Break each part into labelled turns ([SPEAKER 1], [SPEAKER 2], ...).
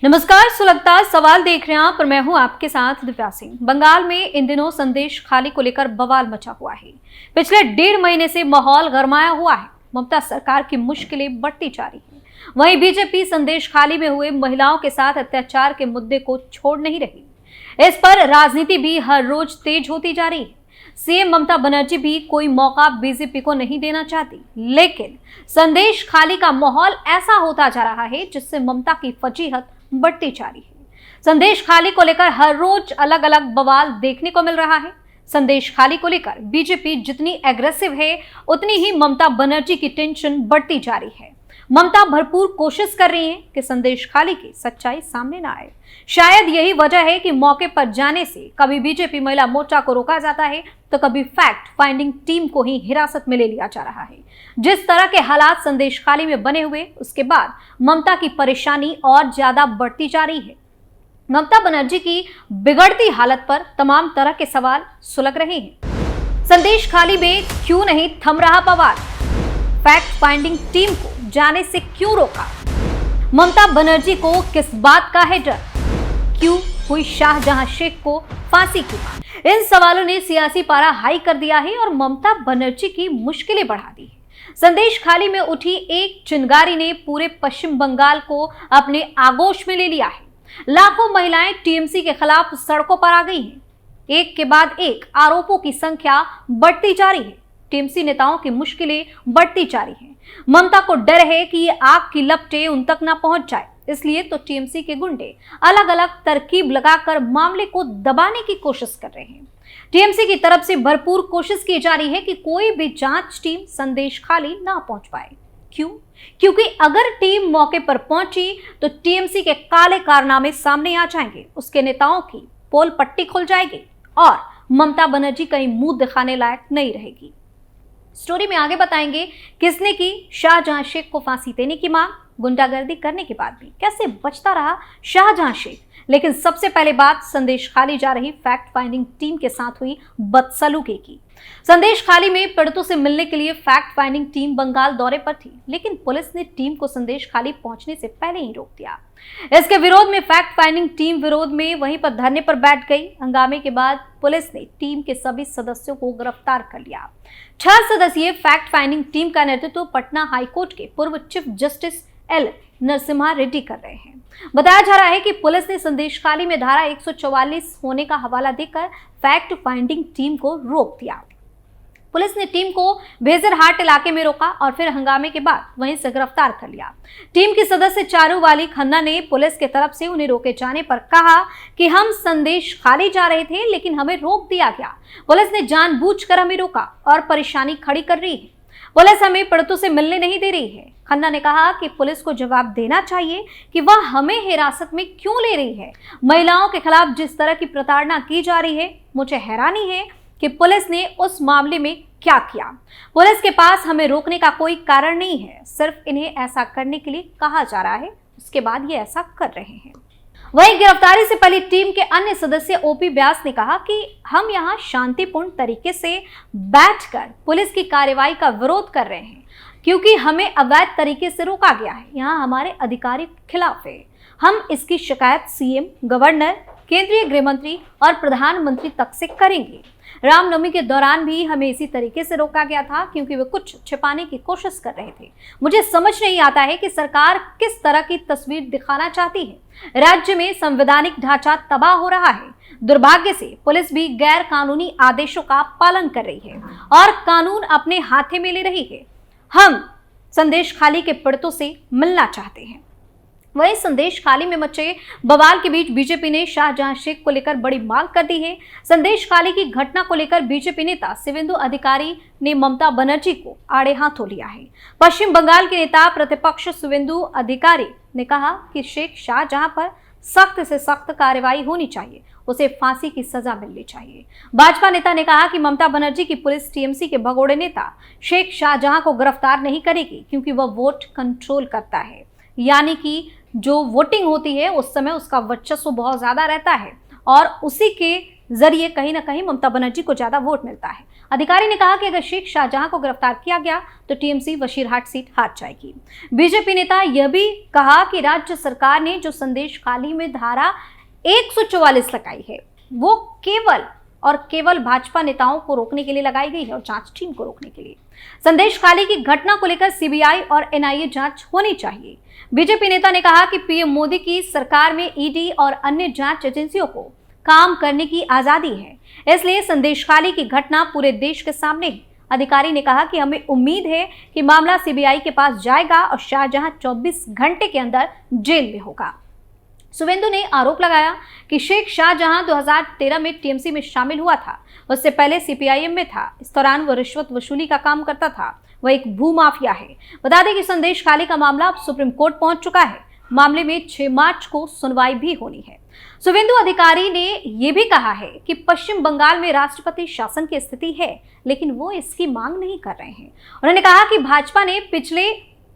[SPEAKER 1] नमस्कार, सुलगता सवाल देख रहे हैं आप और मैं हूं आपके साथ दिव्या सिंह। बंगाल में इन दिनों संदेश खाली को लेकर बवाल मचा हुआ है। पिछले 1.5 महीने से माहौल गरमाया हुआ है। ममता सरकार की मुश्किलें बढ़ती जा रही है। वहीं बीजेपी संदेश खाली में हुए महिलाओं के साथ अत्याचार के मुद्दे को छोड़ नहीं रही। इस पर राजनीति भी हर रोज तेज होती जा रही है। सीएम ममता बनर्जी भी कोई मौका बीजेपी को नहीं देना चाहती, लेकिन संदेश खाली का माहौल ऐसा होता जा रहा है जिससे ममता की फजीहत बढ़ती जा रही है। संदेश खाली को लेकर हर रोज अलग अलग बवाल देखने को मिल रहा है। संदेश खाली को लेकर बीजेपी जितनी एग्रेसिव है, उतनी ही ममता बनर्जी की टेंशन बढ़ती जा रही है। ममता भरपूर कोशिश कर रही हैं कि संदेश खाली की सच्चाई सामने ना आए। शायद यही वजह है कि मौके पर जाने से कभी बीजेपी महिला मोर्चा को रोका जाता है तो कभी फैक्ट फाइंडिंग टीम को ही हिरासत में ले लिया जा रहा है। जिस तरह के हालात संदेश खाली में बने हुए, उसके बाद ममता की परेशानी और ज्यादा बढ़ती जा रही है। ममता बनर्जी की बिगड़ती हालत पर तमाम तरह के सवाल सुलग रहे हैं। संदेश खाली में क्यों नहीं थम रहा बवाल? फैक्ट फाइंडिंग टीम को जाने से क्यों रोका? ममता बनर्जी को किस बात का है डर? क्यों हुई शाहजहां शेख को फांसी की मांग? इन सवालों ने सियासी पारा हाई कर दिया है और ममता बनर्जी की मुश्किलें बढ़ा दी है। संदेश खाली में उठी एक चिंगारी ने पूरे पश्चिम बंगाल को अपने आगोश में ले लिया है। लाखों महिलाएं टीएमसी के खिलाफ सड़कों पर आ गई हैं। एक के बाद एक आरोपों की संख्या बढ़ती जा रही है। टीएमसी नेताओं की मुश्किलें बढ़ती जा रही हैं। ममता को डर है कि ये आग की लपटें उन तक ना पहुंच जाए, इसलिए तो टीएमसी के गुंडे अलग अलग तरकीब लगाकर मामले को दबाने की कोशिश कर रहे हैं। टीएमसी की तरफ से भरपूर कोशिश की जा रही है कि कोई भी जांच टीम संदेश खाली ना पहुंच पाए। क्यों? क्योंकि अगर टीम मौके पर पहुंची तो टीएमसी के काले कारनामे सामने आ जाएंगे, उसके नेताओं की पोल पट्टी खुल जाएगी और ममता बनर्जी कहीं मुंह दिखाने लायक नहीं रहेगी। स्टोरी में आगे बताएंगे किसने की शाहजहां शेख को फांसी देने की मांग, गुंडागर्दी करने के बाद भी कैसे बचता रहा शाहजहां शेख। लेकिन सबसे पहले बात संदेश खाली जा रही फैक्ट फाइंडिंग टीम के साथ हुई बदसलूकी की। संदेश खाली में पीड़ितों से मिलने के लिए फैक्ट फाइंडिंग टीम बंगाल दौरे पर थी, लेकिन पुलिस ने टीम को संदेश खाली पहुंचने से पहले ही रोक दिया। इसके विरोध में फैक्ट फाइंडिंग टीम विरोध में वहीं पर धरने पर बैठ गई। हंगामे के बाद पुलिस ने टीम के सभी सदस्यों को गिरफ्तार कर लिया। 6 सदस्यीय फैक्ट फाइंडिंग टीम का नेतृत्व पटना हाईकोर्ट के पूर्व chief justice L Narasimha Reddy कर रहे हैं। बताया जा रहा है कि पुलिस ने संदेश खाली में धारा 144 होने का हवाला देकर फैक्ट फाइंडिंग टीम को रोक दिया। पुलिस ने टीम को भेजरहाट इलाके में रोका और फिर हंगामे के बाद वहीं से गिरफ्तार कर लिया। टीम की सदस्य चारूवाली खन्ना ने पुलिस के तरफ से उन्हें रोके जाने पर कहा कि हम संदेश खाली जा रहे थे, लेकिन हमें रोक दिया गया। पुलिस ने जानबूझकर हमें रोका और परेशानी खड़ी कर रही है। पुलिस हमें पीड़ितों से मिलने नहीं दे रही है। खन्ना ने कहा कि पुलिस को जवाब देना चाहिए कि वह हमें हिरासत में क्यों ले रही है। महिलाओं के खिलाफ जिस तरह की प्रताड़ना की जा रही है, मुझे हैरानी है कि पुलिस ने उस मामले में क्या किया। पुलिस के पास हमें रोकने का कोई कारण नहीं है, सिर्फ इन्हें ऐसा करने के लिए कहा जा रहा है, उसके बाद ये ऐसा कर रहे हैं। वहीं गिरफ्तारी से पहले टीम के अन्य सदस्य ओपी व्यास ने कहा कि हम यहाँ शांतिपूर्ण तरीके से बैठकर पुलिस की कार्रवाई का विरोध कर रहे हैं, क्योंकि हमें अवैध तरीके से रोका गया है। यहाँ हमारे अधिकारी खिलाफ है। हम इसकी शिकायत सीएम, गवर्नर, केंद्रीय गृह मंत्री और प्रधानमंत्री तक से करेंगे। रामनवमी के दौरान भी हमें इसी तरीके से रोका गया था, क्योंकि वे कुछ छिपाने की कोशिश कर रहे थे। मुझे समझ नहीं आता है कि सरकार किस तरह की तस्वीर दिखाना चाहती है। राज्य में संवैधानिक ढांचा तबाह हो रहा है। दुर्भाग्य से पुलिस भी गैर कानूनी आदेशों का पालन कर रही है और कानून अपने हाथे में ले रही है। हम संदेश खाली के पीड़ितों से मिलना चाहते हैं। वहीं संदेश खाली में मचे बवाल के बीच बीजेपी ने शाहजहां शेख को लेकर बड़ी मांग कर दी है। संदेश खाली की घटना को लेकर बीजेपी नेता शिवेंदु अधिकारी ने ममता बनर्जी को आड़े हाथों लिया है। पश्चिम बंगाल के नेता प्रतिपक्ष शिवेंदु अधिकारी ने कहा कि शेख शाहजहां पर सख्त से सख्त कार्रवाई होनी चाहिए, उसे फांसी की सजा मिलनी चाहिए। भाजपा नेता ने कहा कि ममता बनर्जी की पुलिस टीएमसी के भगोड़े नेता शेख शाहजहां को गिरफ्तार नहीं करेगी, क्योंकि वह वोट कंट्रोल करता है, यानी कि जो वोटिंग होती है उस समय उसका वर्चस्व बहुत ज्यादा रहता है और उसी के जरिए कहीं ना कहीं ममता बनर्जी को ज्यादा वोट मिलता है। अधिकारी ने कहा कि अगर शेख शाहजहां को गिरफ्तार किया गया तो टीएमसी वशीरहाट सीट हार जाएगी। बीजेपी नेता यह भी कहा कि राज्य सरकार ने जो संदेश खाली में धारा 144 लगाई है वो केवल भाजपा नेताओं को रोकने के लिए लगाई गई है और जांच टीम को रोकने के लिए। संदेश खाली की घटना को लेकर सीबीआई और एनआईए जांच होनी चाहिए। बीजेपी नेता ने कहा कि पीएम मोदी की सरकार में ईडी और अन्य जांच एजेंसियों को काम करने की आजादी है, इसलिए संदेश खाली की घटना पूरे देश के सामने है। अधिकारी ने कहा कि हमें उम्मीद है कि मामला सीबीआई के पास जाएगा और शाहजहां 24 घंटे के अंदर जेल में होगा। सुवेंदु ने आरोप लगाया कि शेख शाहजहां 2013 में टीएमसी में शामिल हुआ था। उससे पहले सीपीआईएम में था। इस दौरान वह रिश्वत वसूली का काम करता था। वह एक भूमाफिया है। बता दें कि संदेश खाली का मामला अब सुप्रीम कोर्ट पहुंच चुका है। मामले में 6 मार्च को सुनवाई भी होनी है। सुवेंदु अधिकारी ने यह भी कहा है कि पश्चिम बंगाल में राष्ट्रपति शासन की स्थिति है, लेकिन वो इसकी मांग नहीं कर रहे हैं। उन्होंने कहा कि भाजपा ने पिछले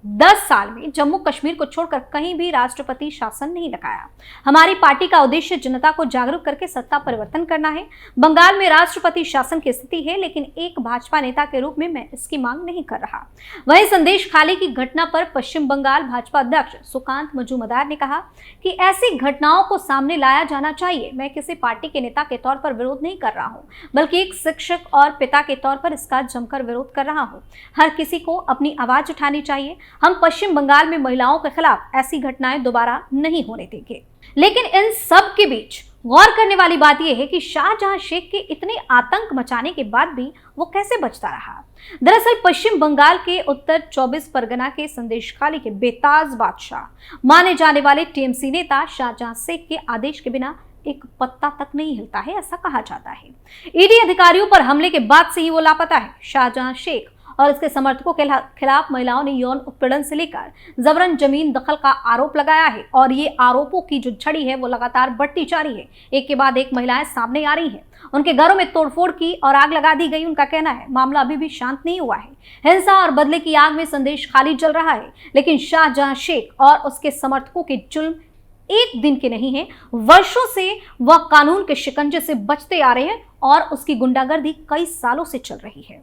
[SPEAKER 1] 10 साल में जम्मू कश्मीर को छोड़कर कहीं भी राष्ट्रपति शासन नहीं लगाया। हमारी पार्टी का उद्देश्य जनता को जागरूक करके सत्ता परिवर्तन करना है। बंगाल में राष्ट्रपति शासन की स्थिति है, लेकिन एक भाजपा नेता के रूप में मैं इसकी मांग नहीं कर रहा। वहीं संदेश खाली की घटना पर पश्चिम बंगाल भाजपा अध्यक्ष सुकांत मजूमदार ने कहा कि ऐसी घटनाओं को सामने लाया जाना चाहिए। मैं किसी पार्टी के नेता के तौर पर विरोध नहीं कर रहा हूँ, बल्कि एक शिक्षक और पिता के तौर पर इसका जमकर विरोध कर रहा हूँ। हर किसी को अपनी आवाज उठानी चाहिए। हम पश्चिम बंगाल में महिलाओं के खिलाफ ऐसी घटनाएं दोबारा नहीं होने देंगे। लेकिन इन सब के बीच गौर करने वाली बात यह है कि शाहजहां शेख के इतने आतंक मचाने के बाद भी वो कैसे बचता रहा। दरअसल पश्चिम बंगाल के उत्तर 24 परगना के संदेश खाली के बेताज बादशाह माने जाने वाले टीएमसी नेता शाहजहां शेख के आदेश के बिना एक पत्ता तक नहीं हिलता है, ऐसा कहा जाता है। ईडी अधिकारियों पर हमले के बाद से ही वो लापता है। शाहजहां शेख और इसके समर्थकों के खिलाफ महिलाओं ने यौन उत्पीड़न से लेकर जबरन जमीन दखल का आरोप लगाया है और ये आरोपों की जो झड़ी है वो लगातार बढ़ती जा रही है। एक के बाद एक महिलाएं सामने आ रही हैं। उनके घरों में तोड़फोड़ की और आग लगा दी गई। उनका कहना है मामला अभी भी शांत नहीं हुआ है। हिंसा और बदले की आग में संदेश खाली जल रहा है, लेकिन शाहजहां शेख और उसके समर्थकों के जुल्म एक दिन के नहीं है। वर्षों से वह कानून के शिकंजे से बचते आ रहे हैं और उसकी गुंडागर्दी कई सालों से चल रही है।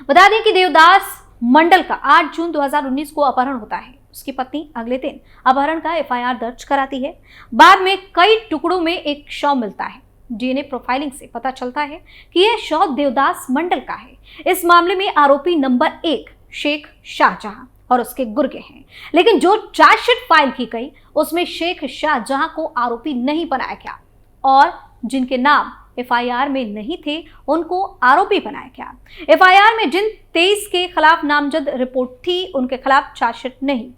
[SPEAKER 1] बता दें कि देवदास मंडल का 8 जून 2019 को अपहरण होता है। उसकी पत्नी अगले दिन अपहरण का एफआईआर दर्ज कराती है। बाद में कई टुकड़ों में एक शव मिलता है। डीएनए प्रोफाइलिंग से पता चलता है कि यह शव देवदास मंडल का है। इस मामले में आरोपी नंबर 1 शेख शाहजहां और उसके गुर्गे हैं, लेकिन जो चार्जशीट फाइल की गई उसमें शेख शाहजहां को आरोपी नहीं बनाया गया और जिनके नाम एफआईआर में नहीं थे उनको आरोपी बनाया गया। एफआईआर में जिन 23 के खिलाफ नामजद रिपोर्ट थी उनके खिलाफ चार्जशीट नहीं।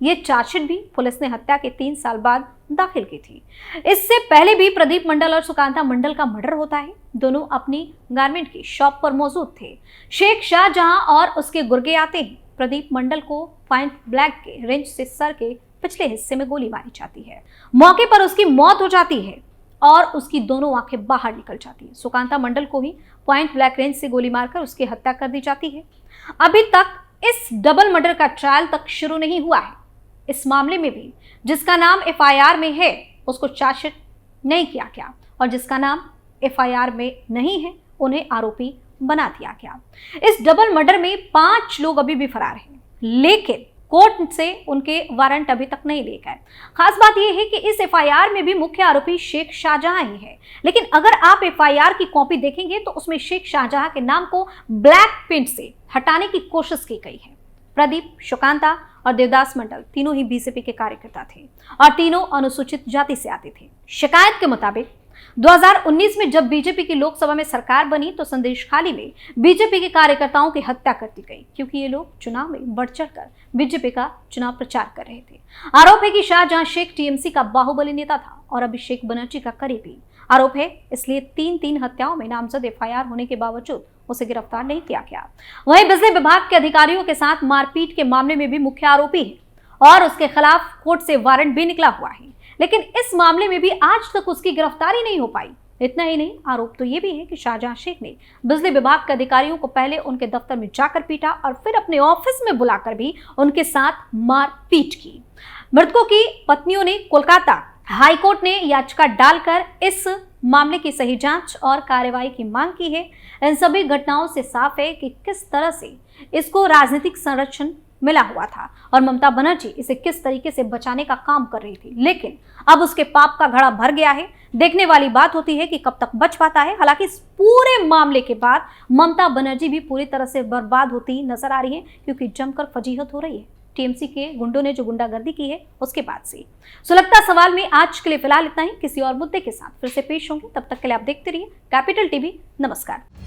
[SPEAKER 1] ये चार्जशीट भी पुलिस ने हत्या के 3 साल बाद दाखिल की थी। इससे पहले भी प्रदीप मंडल और सुकांता मंडल का मर्डर होता है। दोनों अपनी गारमेंट की शॉप पर मौजूद थे। शेख शाहजहां और उसके गुर्गे आते हैं। प्रदीप मंडल को पॉइंट ब्लैंक के रेंज से सर के पिछले हिस्से में गोली मारी जाती है। मौके पर उसकी मौत हो जाती है और उसकी दोनों आंखें बाहर निकल जाती है। सुकांता मंडल को भी पॉइंट ब्लैंक रेंज से गोली मारकर उसकी हत्या कर दी जाती है। अभी तक इस डबल मर्डर का ट्रायल तक शुरू नहीं हुआ है। इस मामले में भी जिसका नाम एफआईआर में है उसको चार्जशीट नहीं किया गया और जिसका नाम एफआईआर में नहीं है उन्हें आरोपी बना दिया गया। इस डबल मर्डर में 5 लोग अभी भी फरार हैं, लेकिन कोर्ट से उनके वारंट अभी तक नहीं लिए गए। खास बात यह है कि इस एफआईआर में भी मुख्य आरोपी शेख शाहजहां ही है, लेकिन अगर आप एफआईआर की कॉपी देखेंगे तो उसमें शेख शाहजहां के नाम को ब्लैक पेंट से हटाने की कोशिश की गई है। प्रदीप, सुकांता और देवदास मंडल तीनों ही बीजेपी के कार्यकर्ता थे और तीनों अनुसूचित जाति से आते थे। शिकायत के मुताबिक 2019 में जब बीजेपी की लोकसभा में सरकार बनी तो संदेश खाली में बीजेपी के कार्यकर्ताओं की हत्या कर दी गई, क्योंकि ये लोग चुनाव में बढ़ चढ़कर बीजेपी का चुनाव प्रचार कर रहे थे। आरोप है कि शाहजहां शेख टीएमसी का बाहुबली नेता था और अभिषेक बनर्जी का करीबी। आरोप है इसलिए 3 हत्याओं में नामजद एफआईआर होने के बावजूद उसे गिरफ्तार नहीं किया गया। वहीं बिजली विभाग के अधिकारियों के साथ मारपीट के मामले में भी मुख्य आरोपी है और उसके खिलाफ कोर्ट से वारंट भी निकला हुआ है, लेकिन इस मामले में भी आज तक उसकी गिरफ्तारी नहीं हो पाई। इतना ही नहीं, आरोप तो ये भी है कि शाहजहां शेख ने बिजली विभाग के अधिकारियों को पहले उनके दफ्तर में जाकर पीटा और फिर अपने ऑफिस में बुलाकर भी उनके साथ मारपीट की। मृतकों की पत्नियों ने कोलकाता हाईकोर्ट ने याचिका डालकर इस मामले की सही जांच और कार्रवाई की मांग की है। इन सभी घटनाओं से साफ है कि किस तरह से इसको राजनीतिक संरक्षण मिला हुआ था और ममता बनर्जी इसे किस तरीके से बचाने का काम कर रही थी, लेकिन अब उसके पाप का घड़ा भर गया है। देखने वाली बात होती है कि कब तक बच पाता है। हालांकि इस पूरे मामले के बाद ममता बनर्जी भी पूरी तरह से बर्बाद होती नजर आ रही है, क्योंकि जमकर फजीहत हो रही है टीएमसी के गुंडों ने जो गुंडागर्दी की है उसके बाद से। सुलगता सवाल में आज के लिए फिलहाल इतना ही। किसी और मुद्दे के साथ फिर से पेश होंगे, तब तक के लिए आप देखते रहिए कैपिटल टीवी। नमस्कार।